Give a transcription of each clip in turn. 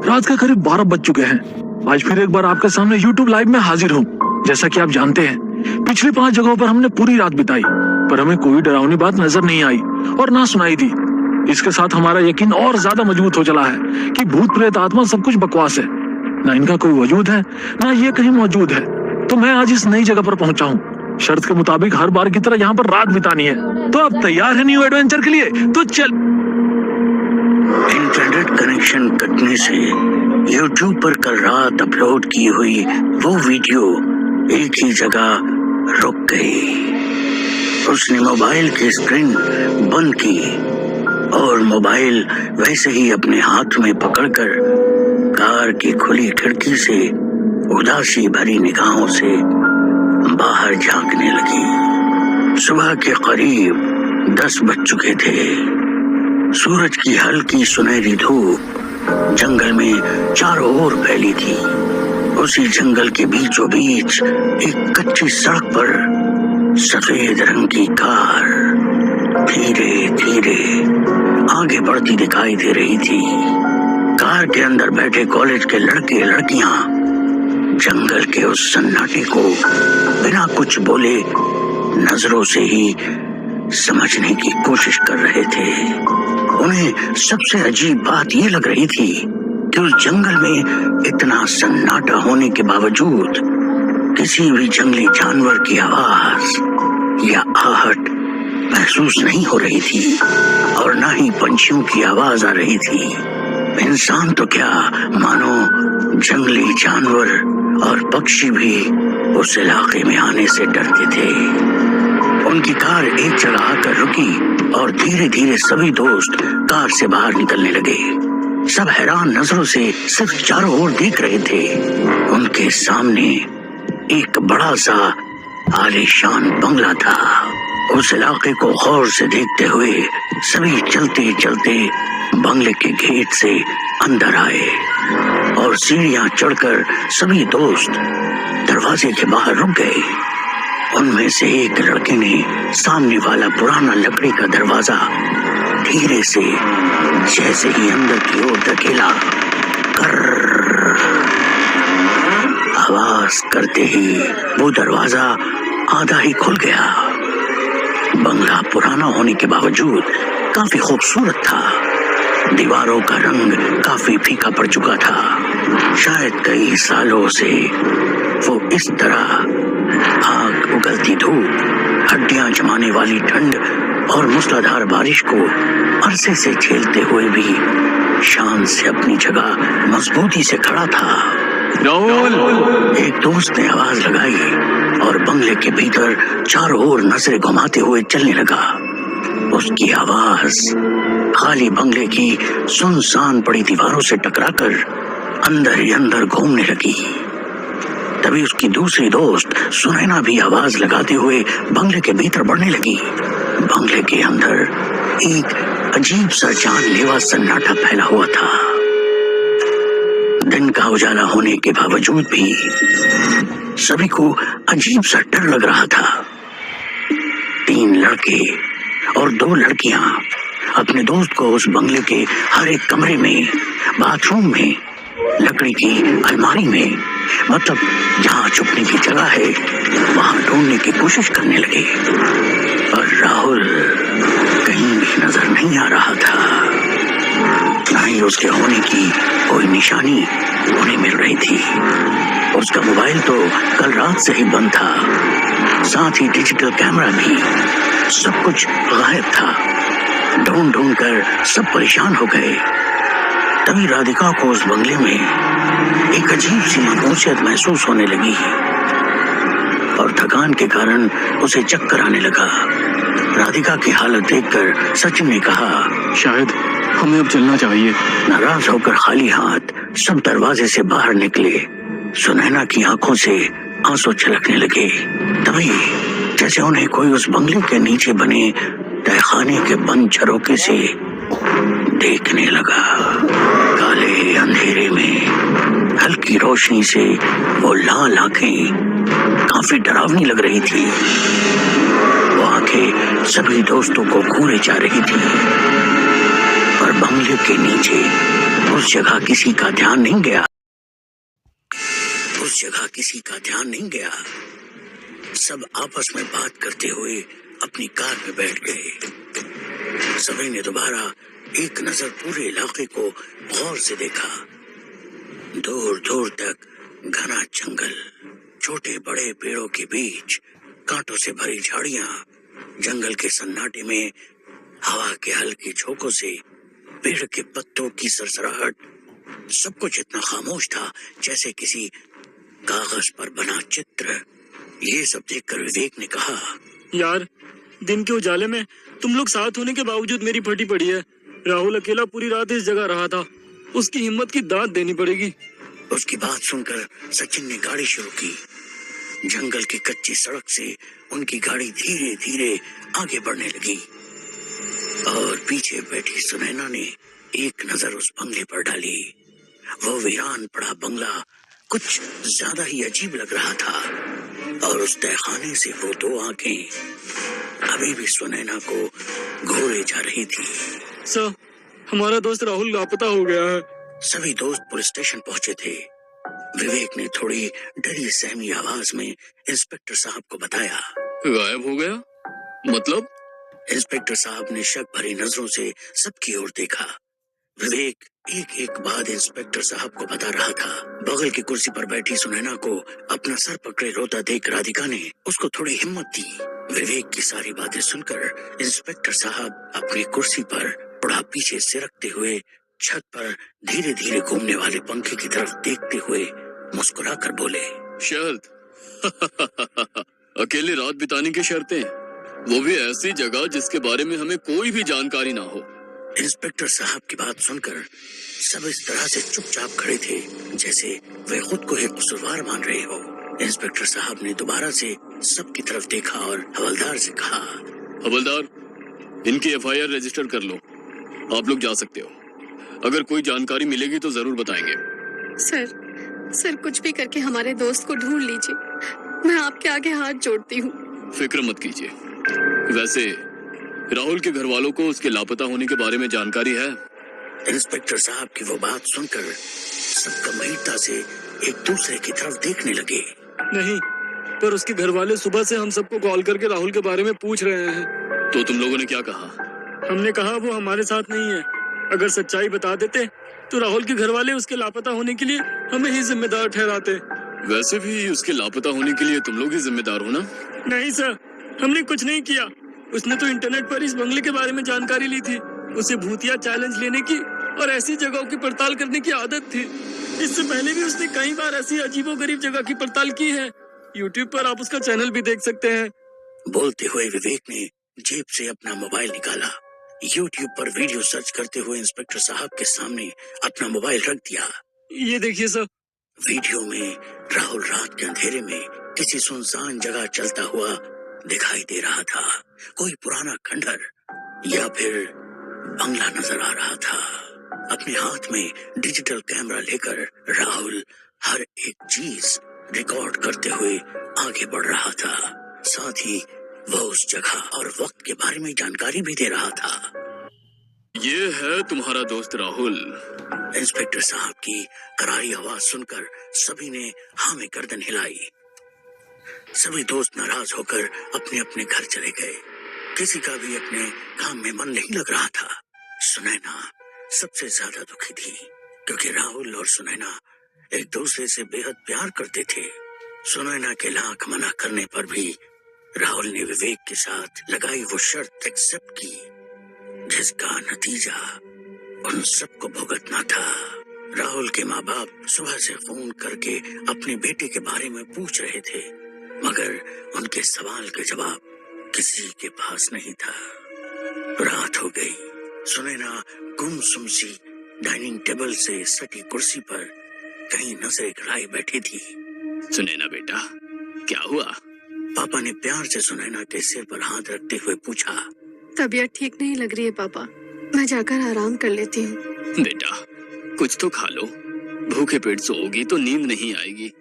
रात के करीब 12 बज चुके हैं। आज फिर एक बार आपके सामने YouTube लाइव में हाजिर हूँ। जैसा कि आप जानते हैं, पिछली 5 जगहों पर हमने पूरी रात बिताई, पर हमें कोई डरावनी बात नजर नहीं आई और ना सुनाई दी। इसके साथ हमारा यकीन और ज्यादा मजबूत हो चला है कि भूत प्रेत आत्मा सब कुछ बकवास है, ना इनका कोई वजूद है, ना ये कहीं मौजूद है। तो मैं आज इस नई जगह पर पहुंचा हूँ। शर्त के मुताबिक हर बार की तरह यहाँ पर रात बितानी है। तो आप तैयार है न्यू एडवेंचर के लिए? तो चल। इंटरनेट कनेक्शन कटने से YouTube पर कल रात अपलोड की हुई वो वीडियो एक ही जगह रुक गई। उसने मोबाइल की स्क्रीन बंद की और मोबाइल वैसे ही अपने हाथ में पकड़कर कार की खुली खिड़की से उदासी भरी निगाहों से बाहर झांकने लगी। सुबह के करीब 10 बज चुके थे। सूरज की हल्की सुनहरी धूप जंगल में चारों ओर फैली थी। उसी जंगल के बीचों बीच एक कच्ची सड़क पर सफेद रंग की कार धीरे धीरे आगे बढ़ती दिखाई दे रही थी। कार के अंदर बैठे कॉलेज के लड़के लड़कियां जंगल के उस सन्नाटे को बिना कुछ बोले नजरों से ही समझने की कोशिश कर रहे थे। उन्हें सबसे अजीब बात ये लग रही थी कि उस जंगल में इतना सन्नाटा होने के बावजूद किसी भी जंगली जानवर की आवाज या आहट महसूस नहीं हो रही थी और ना ही पंछियों की आवाज आ रही थी। इंसान तो क्या, मानो जंगली जानवर और पक्षी भी उस इलाके में आने से डरते थे। उनकी कार एक जगह आकर रुकी और धीरे धीरे सभी दोस्त कार से बाहर निकलने लगे। सब हैरान नजरों से सिर्फ चारों ओर देख रहे थे। उनके सामने एक बड़ा सा आलीशान बंगला था। उस इलाके को गौर से देखते हुए सभी चलते चलते बंगले के गेट से अंदर आए और सीढ़ियां चढ़कर सभी दोस्त दरवाजे के बाहर रुक गए। उनमें से एक लड़के ने सामने वाला पुराना लकड़ी का दरवाजा धीरे से जैसे ही अंदर की ओर धकेला, आवाज करते ही वो दरवाजा आधा ही खुल गया। बंगला पुराना होने के बावजूद काफी खूबसूरत था। दीवारों का रंग काफी फीका पड़ चुका था। शायद कई सालों से वो इस तरह आग उगलती धूप, हड्डियां जमाने वाली ठंड और मूसलाधार बारिश को अरसे से झेलते हुए भी शान से अपनी जगह मजबूती से खड़ा था। राहुल! एक दोस्त ने आवाज लगाई और बंगले के भीतर चारों ओर नजरें घुमाते हुए चलने लगा। उसकी आवाज खाली बंगले की सुनसान पड़ी दीवारों से टकराकर अंदर ही अंदर घूमने लगी। तभी उसकी दूसरी दोस्त सुनैना भी आवाज लगाते हुए बंगले के भीतर बढ़ने लगी। बंगले के अंदर एक अजीब सा जानलेवा सन्नाटा फैला हुआ था। दिन का उजाला होने के बावजूद भी सभी को अजीब सा डर लग रहा था। 3 लड़के और 2 लड़कियां अपने दोस्त को उस बंगले के हर एक कमरे में, बाथरूम में, लकड़ी की अलमारी में, मतलब जहाँ छुपने की जगह है वहां ढूंढने की कोशिश करने लगे। पर राहुल कहीं भी नजर नहीं आ रहा था। ना ही उसके होने की कोई निशानी उन्हें मिल रही थी। उसका मोबाइल तो कल रात से ही बंद था, साथ ही डिजिटल कैमरा भी। सब कुछ गायब था। ढूंढ ढूंढ कर सब परेशान हो गए। तभी राधिका को उस बंगले में एक अजीब सी मनहूसियत महसूस होने लगी और थकान के कारण उसे चक्कर आने लगा। राधिका की हालत देखकर सचिन ने कहा, शायद हमें अब चलना चाहिए। नाराज होकर खाली हाथ सब दरवाजे से बाहर निकले। सुनैना की आंखों से आंसू छलकने लगे। तभी जैसे उन्हें कोई उस बंगले के नीचे बने तहखाने के बंद झरोखे से देखने लगा। काले अंधेरे में हल्की रोशनी से वो लाल आंखें काफी डरावनी लग रही थी। वो आंखें सभी दोस्तों को घूरे जा रही थी। पर बंगले के नीचे उस जगह किसी का ध्यान नहीं गया। उस जगह किसी का ध्यान नहीं गया। सब आपस में बात करते हुए अपनी कार में बैठ गए। सभी ने दोबारा एक नजर पूरे इलाके को गौर से देखा। दूर दूर तक घना जंगल, छोटे बड़े पेड़ों के बीच कांटों से भरी झाड़ियां, जंगल के सन्नाटे में हवा के हल्के झोंकों से पेड़ के पत्तों की सरसराहट, सब कुछ इतना खामोश था जैसे किसी कागज पर बना चित्र। ये सब देखकर विवेक ने कहा, यार, दिन के उजाले में तुम लोग साथ होने के बावजूद मेरी फटी पड़ी है। राहुल अकेला पूरी रात इस जगह रहा था, उसकी हिम्मत की दाद देनी पड़ेगी। उसकी बात सुनकर सचिन ने गाड़ी शुरू की। जंगल की कच्ची सड़क से उनकी गाड़ी धीरे धीरे आगे बढ़ने लगी और पीछे बैठी सुनैना ने एक नजर उस बंगले पर डाली। वो वीरान पड़ा बंगला कुछ ज्यादा ही अजीब लग रहा था और उस तहखाने से वो दो आंखें अभी भी सुनैना को घूरे जा रही थी। सर, हमारा दोस्त राहुल लापता हो गया है। सभी दोस्त पुलिस स्टेशन पहुंचे थे। विवेक ने थोड़ी डरी सहमी आवाज में इंस्पेक्टर साहब को बताया। गायब हो गया? मतलब? इंस्पेक्टर साहब ने शक भरी नजरों से सबकी ओर देखा। विवेक एक एक बात इंस्पेक्टर साहब को बता रहा था। बगल की कुर्सी पर बैठी सुनैना को अपना सर पकड़े रोता देख राधिका ने उसको थोड़ी हिम्मत दी। विवेक की सारी बातें सुनकर इंस्पेक्टर साहब अपनी कुर्सी पर थोड़ा पीछे सिरकते हुए छत पर धीरे धीरे घूमने वाले पंखे की तरफ देखते हुए मुस्कुराकर बोले, शर्त? अकेले रात बिताने की शर्तें, वो भी ऐसी जगह जिसके बारे में हमें कोई भी जानकारी ना हो। इंस्पेक्टर साहब की बात सुनकर सब इस तरह से चुपचाप खड़े थे जैसे वे खुद को ही कसूरवार मान रहे हो। इंस्पेक्टर साहब ने दोबारा से सबकी तरफ देखा और हवलदार से कहा, हवलदार, इनकी एफआईआर रजिस्टर कर लो। आप लोग जा सकते हो। अगर कोई जानकारी मिलेगी तो जरूर बताएंगे। सर, कुछ भी करके हमारे दोस्त को ढूंढ लीजिए। मैं आपके आगे हाथ जोड़ती हूँ। फिक्र मत कीजिए। वैसे राहुल के घर वालों को उसके लापता होने के बारे में जानकारी है? इंस्पेक्टर साहब की वो बात सुनकर सब गंभीरता से एक दूसरे की तरफ देखने लगे। नहीं, पर उसके घर वाले सुबह से हम सबको कॉल करके राहुल के बारे में पूछ रहे हैं। तो तुम लोगों ने क्या कहा? हमने कहा वो हमारे साथ नहीं है। अगर सच्चाई बता देते तो राहुल के घर वाले उसके लापता होने के लिए हमें ही जिम्मेदार ठहराते। वैसे भी उसके लापता होने के लिए तुम लोग ही जिम्मेदार हो ना? नहीं सर, हमने कुछ नहीं किया। उसने तो इंटरनेट पर इस बंगले के बारे में जानकारी ली थी। उसे भूतिया चैलेंज लेने की और ऐसी जगहों की पड़ताल करने की आदत थी। इससे पहले भी उसने कई बार ऐसी अजीबोगरीब जगह की पड़ताल की है। यूट्यूब पर आप उसका चैनल भी देख सकते हैं। बोलते हुए विवेक ने जेब से अपना मोबाइल निकाला। यूट्यूब पर वीडियो सर्च करते हुए इंस्पेक्टर साहब के सामने अपना मोबाइल रख दिया। ये देखिए सर। वीडियो में राहुल रात के अंधेरे में किसी सुनसान जगह चलता हुआ दिखाई दे रहा था। कोई पुराना खंडर या फिर बंगला नजर आ रहा था। अपने हाथ में डिजिटल कैमरा लेकर राहुल हर एक चीज रिकॉर्ड करते हुए आगे बढ़ रहा था। साथ ही वो उस जगह और वक्त के बारे में जानकारी भी दे रहा था। ये है तुम्हारा दोस्त राहुल। इंस्पेक्टर साहब की करारी आवाज सुनकर सभी ने हाँ में गर्दन हिलाई। सभी दोस्त नाराज होकर अपने अपने घर चले गए। किसी का भी अपने काम में मन नहीं लग रहा था। सुनैना सबसे ज्यादा दुखी थी क्योंकि राहुल और सुनैना एक दूसरे से बेहद प्यार करते थे। सुनैना के लाख मना करने पर भी राहुल ने विवेक के साथ लगाई वो शर्त एक्सेप्ट की, जिसका नतीजा उन सबको भुगतना था। राहुल के माँ बाप सुबह से फोन करके अपने बेटे के बारे में पूछ रहे थे, मगर उनके सवाल का जवाब किसी के पास नहीं था। रात हो गई। सुनैना गुमसुम सी डाइनिंग टेबल से सटी कुर्सी पर कहीं नजरें गड़ाए बैठी थी। सुनैना बेटा, क्या हुआ? पापा ने प्यार से सुनैना के सिर पर हाथ रखते हुए पूछा। तबीयत ठीक नहीं लग रही है पापा, मैं जाकर आराम कर लेती हूँ। बेटा, कुछ तो खा लो। भूखे पेट सोओगी तो नींद नहीं आएगी।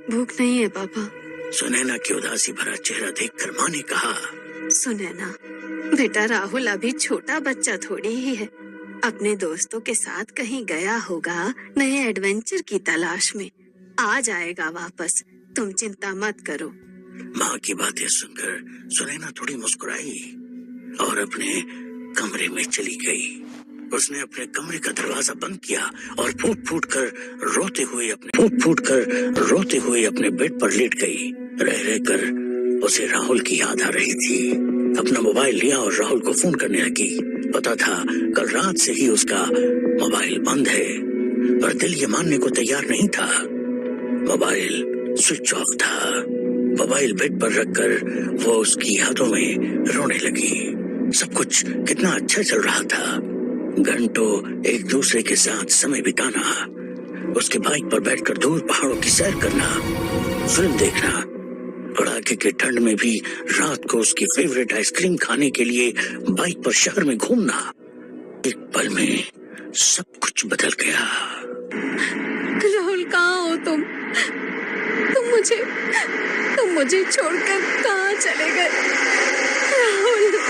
भूख नहीं है पापा। सुनैना की उदासी भरा चेहरा देखकर माँ ने कहा, सुनैना बेटा, राहुल अभी छोटा बच्चा थोड़ी ही है। अपने दोस्तों के साथ कहीं गया होगा नए एडवेंचर की तलाश में। आ जाएगा वापस, तुम चिंता मत करो। माँ की बातें सुनकर सुनैना थोड़ी मुस्कुराई और अपने कमरे में चली गई। उसने अपने कमरे का दरवाजा बंद किया और फूट फूट कर रोते हुए अपने बेड पर लेट गई। रह रहकर उसे राहुल की याद आ रही थी। अपना मोबाइल लिया और राहुल को फोन करने लगी। पता था कल रात से ही उसका मोबाइल बंद है, पर दिल ये मानने को तैयार नहीं था। मोबाइल स्विच ऑफ था। मोबाइल बेड पर रखकर वो उसकी यादों में रोने लगी। सब कुछ कितना अच्छा चल रहा था। घंटों एक दूसरे के साथ समय बिताना, उसके बाइक पर बैठकर दूर पहाड़ों की सैर करना, फिल्म देखना, कड़ाके के ठंड में भी रात को उसकी फेवरेट आइसक्रीम खाने के लिए बाइक पर शहर में घूमना। एक पल में सब कुछ बदल गया। राहुल कहाँ हो तुम? तुम मुझे छोड़कर कहाँ चले गए? राहुल।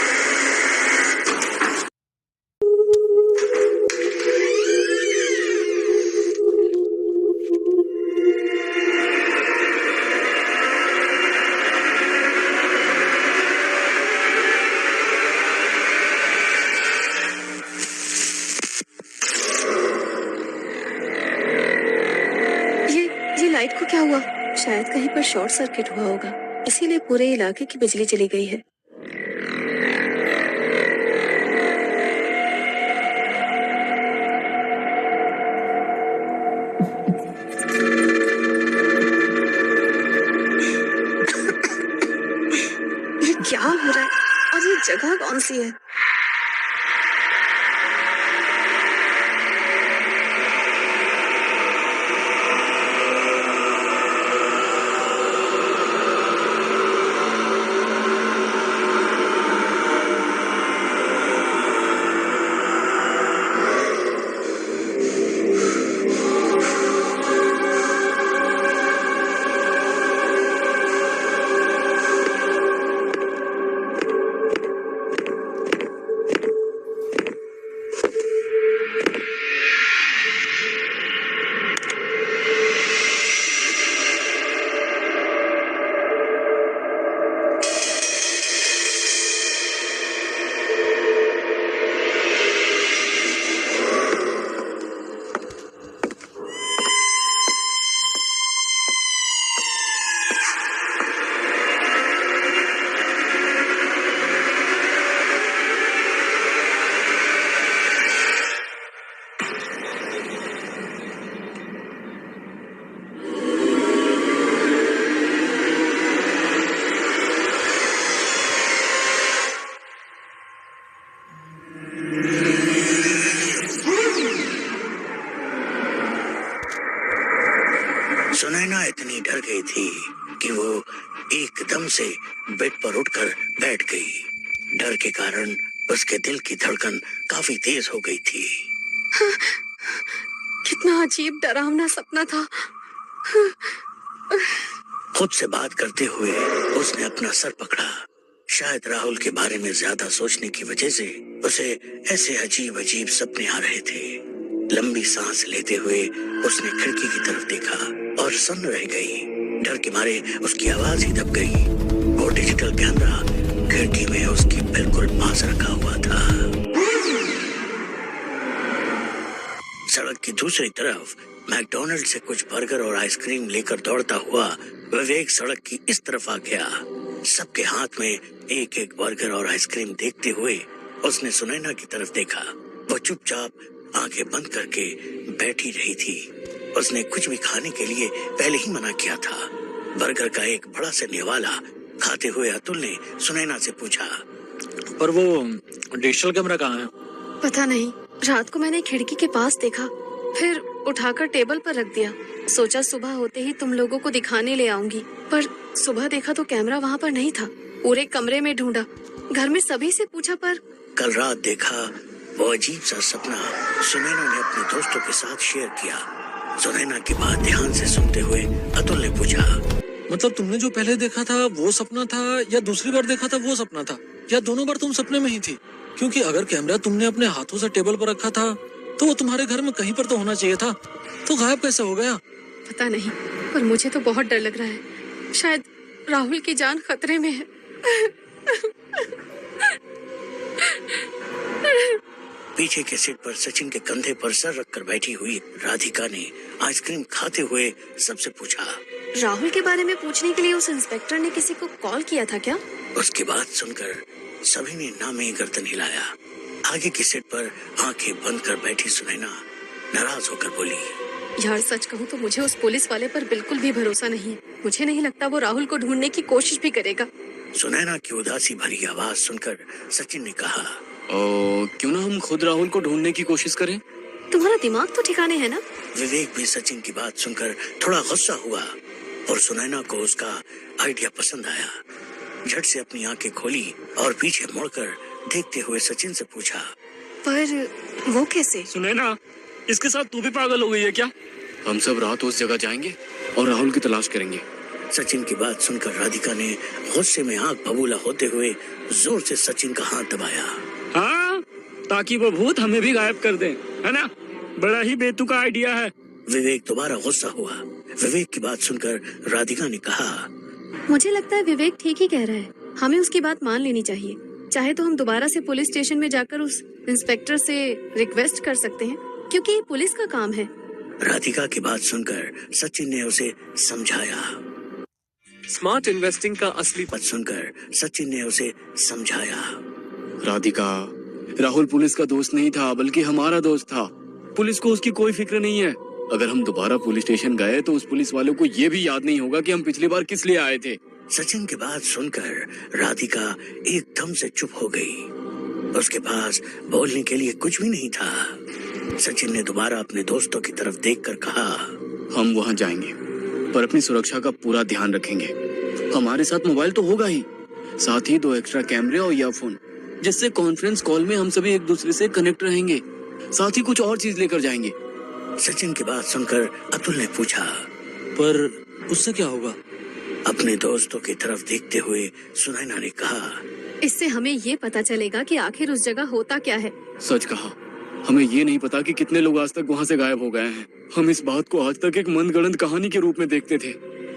ये लाइट को क्या हुआ? शायद कहीं पर शॉर्ट सर्किट हुआ होगा, इसीलिए पूरे इलाके की बिजली चली गई है। ये क्या हो रहा है? और ये जगह कौन सी है? सुनैना इतनी डर गई थी कि वो एकदम से बेड पर उठकर बैठ गई। डर के कारण उसके दिल की धड़कन काफी तेज हो गई थी। कितना अजीब डरावना सपना था। खुद से बात करते हुए उसने अपना सर पकड़ा। शायद राहुल के बारे में ज्यादा सोचने की वजह से उसे ऐसे अजीब अजीब सपने आ रहे थे। लंबी सांस लेते हुए उसने खिड़की की तरफ देखा और सन्न रह गई। डर के मारे उसकी आवाज ही दब गई। वो डिजिटल कैमरा खिड़की में उसकी बिल्कुल पास रखा हुआ था। सड़क की दूसरी तरफ मैकडॉनल्ड से कुछ बर्गर और आइसक्रीम लेकर दौड़ता हुआ विवेक सड़क की इस तरफ आ गया। सबके हाथ में एक एक बर्गर और आइसक्रीम देखते हुए उसने सुनैना की तरफ देखा। वो चुपचाप आंखें बंद करके बैठी रही थी। उसने कुछ भी खाने के लिए पहले ही मना किया था। बर्गर का एक बड़ा सा निवाला खाते हुए अतुल ने सुनैना से पूछा, पर वो डिजिटल कैमरा कहाँ है? पता नहीं, रात को मैंने खिड़की के पास देखा, फिर उठाकर टेबल पर रख दिया। सोचा सुबह होते ही तुम लोगों को दिखाने ले आऊंगी, पर सुबह देखा तो कैमरा वहाँ पर नहीं था। पूरे कमरे में ढूंढा, घर में सभी से पूछा, पर कल रात देखा वो अजीब सा सपना सुनैना ने अपने दोस्तों के साथ शेयर किया। सुनैना की बात ध्यान से सुनते हुए अतुल ने पूछा, मतलब तुमने जो पहले देखा था वो सपना था या दूसरी बार देखा था वो सपना था, या दोनों बार तुम सपने में ही थी? क्योंकि अगर कैमरा तुमने अपने हाथों से टेबल पर रखा था तो वो तुम्हारे घर में कहीं पर तो होना चाहिए था, तो गायब कैसे हो गया? पता नहीं, पर मुझे तो बहुत डर लग रहा है। शायद राहुल की जान खतरे में है। पीछे के सीट पर सचिन के कंधे पर सर रखकर बैठी हुई राधिका ने आइसक्रीम खाते हुए सबसे पूछा। राहुल के बारे में पूछने के लिए उस इंस्पेक्टर ने किसी को कॉल किया था क्या? उसकी बात सुनकर सभी ने नामे गर्दन हिलाया। आगे की सीट पर आंखें बंद कर बैठी सुनैना नाराज होकर बोली, यार सच कहूँ तो मुझे उस पुलिस वाले पर बिल्कुल भी भरोसा नहीं है। मुझे नहीं लगता वो राहुल को ढूंढने की कोशिश भी करेगा। सुनैना की उदासी भरी आवाज सुनकर सचिन ने कहा, क्यों ना हम खुद राहुल को ढूंढने की कोशिश करें? तुम्हारा दिमाग तो ठिकाने है ना? विवेक भी सचिन की बात सुनकर थोड़ा गुस्सा हुआ और सुनैना को उसका आइडिया पसंद आया। झट से अपनी आंखें खोली और पीछे मुड़कर देखते हुए सचिन से पूछा, पर वो कैसे? सुनैना, इसके साथ तू भी पागल हो गई है क्या? हम सब रात उस जगह जाएंगे और राहुल की तलाश करेंगे। सचिन की बात सुनकर राधिका ने गुस्से में आंख बबूला होते हुए जोर से सचिन का हाथ दबाया। हाँ, ताकि वो भूत हमें भी गायब कर दे, है ना? बड़ा ही बेतुका आइडिया है। विवेक दोबारा गुस्सा हुआ। विवेक की बात सुनकर राधिका ने कहा, मुझे लगता है विवेक ठीक ही कह रहा है। हमें उसकी बात मान लेनी चाहिए। चाहे तो हम दोबारा से पुलिस स्टेशन में जाकर उस इंस्पेक्टर से रिक्वेस्ट कर सकते हैं, क्योंकि ये पुलिस का काम है। राधिका की बात सुनकर सचिन ने उसे समझाया। स्मार्ट इन्वेस्टिंग का असली बात सुनकर सचिन ने उसे समझाया। राधिका, राहुल पुलिस का दोस्त नहीं था बल्कि हमारा दोस्त था। पुलिस को उसकी कोई फिक्र नहीं है। अगर हम दोबारा पुलिस स्टेशन गए तो उस पुलिस वालों को ये भी याद नहीं होगा कि हम पिछली बार किस लिए आए थे। सचिन की बात सुनकर राधिका एकदम से चुप हो गई। उसके पास बोलने के लिए कुछ भी नहीं था। सचिन ने दोबारा अपने दोस्तों की तरफ देखकर कहा, हम वहाँ जाएंगे पर अपनी सुरक्षा का पूरा ध्यान रखेंगे। हमारे साथ मोबाइल तो होगा ही, साथ ही 2 एक्स्ट्रा कैमरे और ईयरफोन, जिससे कॉन्फ्रेंस कॉल में हम सभी एक दूसरे से कनेक्ट रहेंगे। साथ ही कुछ और चीज लेकर जाएंगे। सचिन की बात सुनकर अतुल ने पूछा, पर उससे क्या होगा? अपने दोस्तों की तरफ देखते हुए सुनैना ने कहा, इससे हमें ये पता चलेगा कि आखिर उस जगह होता क्या है। सच कहा, हमें ये नहीं पता कि कितने लोग आज तक वहाँ से गायब हो गए हैं। हम इस बात को आज तक एक मनगढ़ंत कहानी के रूप में देखते थे,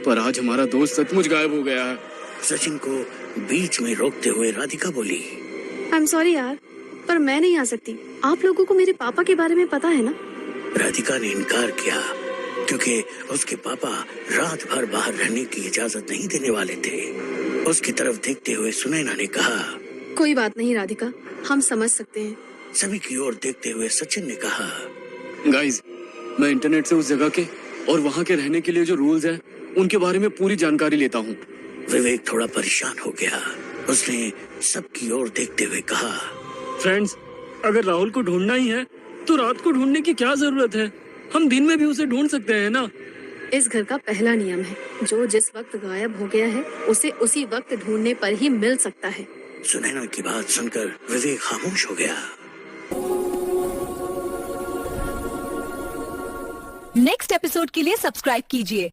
पर आज हमारा दोस्त सचमुच गायब हो गया है। सचिन को बीच में रोकते हुए राधिका बोली, आई एम सॉरी यार, पर मैं नहीं आ सकती। आप लोगों को मेरे पापा के बारे में पता है ना? राधिका ने इनकार किया क्योंकि उसके पापा रात भर बाहर रहने की इजाजत नहीं देने वाले थे। उसकी तरफ देखते हुए सुनैना ने कहा, कोई बात नहीं राधिका, हम समझ सकते हैं। सभी की ओर देखते हुए सचिन ने कहा, गाइस, मैं इंटरनेट से उस जगह के और वहाँ के रहने के लिए जो रूल्स हैं, उनके बारे में पूरी जानकारी लेता हूँ। विवेक थोड़ा परेशान हो गया। उसने सबकी ओर देखते हुए कहा, फ्रेंड्स, अगर राहुल को ढूंढना ही है तो रात को ढूंढने की क्या जरूरत है? हम दिन में भी उसे ढूंढ सकते हैं ना? इस घर का पहला नियम है, जो जिस वक्त गायब हो गया है उसे उसी वक्त ढूंढने पर ही मिल सकता है। सुनैना की बात सुनकर विवेक खामोश हो गया। नेक्स्ट एपिसोड के लिए सब्सक्राइब कीजिए